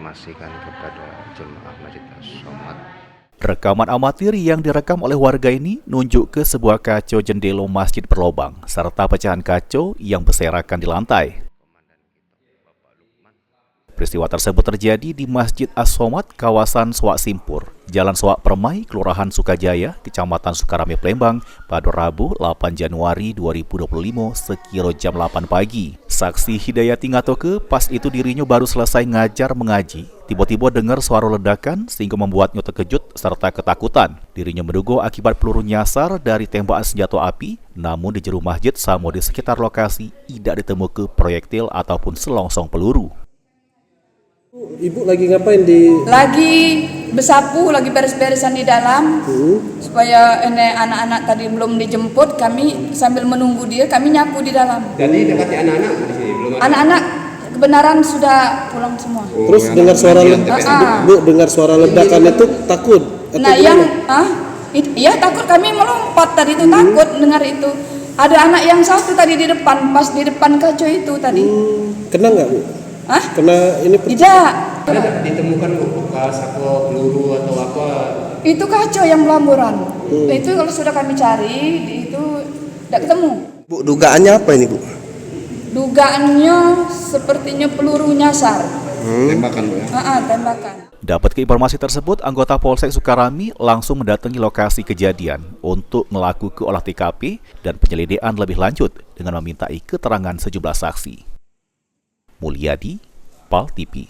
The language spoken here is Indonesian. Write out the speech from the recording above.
informasikan kepada jemaah Masjid As-Somad. Rekaman amatir yang direkam oleh warga ini nunjuk ke sebuah kaca jendela masjid berlobang serta pecahan kaca yang berserakan di lantai. Peristiwa tersebut terjadi di Masjid As-Somad, kawasan Suak Simpur, Jalan Suak Permai, Kelurahan Sukajaya, Kecamatan Sukarame, Palembang, pada Rabu 8 Januari 2025 sekira jam 8 pagi. Saksi Hidayati ngatoke pas itu dirinya baru selesai ngajar mengaji. Tiba-tiba dengar suara ledakan sehingga membuatnya terkejut serta ketakutan. Dirinya menduga akibat peluru nyasar dari tembakan senjata api, namun di jero masjid sama di sekitar lokasi tidak ditemukan proyektil ataupun selongsong peluru. Ibu lagi ngapain di? Lagi bersapu, lagi beres-beresan di dalam. Supaya anak-anak tadi belum dijemput, kami sambil menunggu dia, kami nyapu di dalam. Jadi dekati anak-anak di sini belum ada. Anak-anak kebenaran sudah pulang semua. Terus dengar suara Bu, dengar suara ledakan itu takut? Nah, iya takut, kami melompat tadi itu takut dengar itu. Ada anak yang satu tadi di depan, pas di depan kaca itu tadi. Kena nggak Bu? Kena ini? Tidak. Ada ditemukan bekas apa peluru atau apa? Itu kaca yang belamburan. Itu kalau sudah kami cari, itu tidak ketemu. Bu, dugaannya apa ini Bu? Dugaannya sepertinya peluru nyasar. Tembakan Bu ya? Tembakan. Dapat ke informasi tersebut, anggota Polsek Sukarami langsung mendatangi lokasi kejadian untuk melakukan olah TKP dan penyelidikan lebih lanjut dengan memintai keterangan sejumlah saksi. Mulyadi, PAL TV.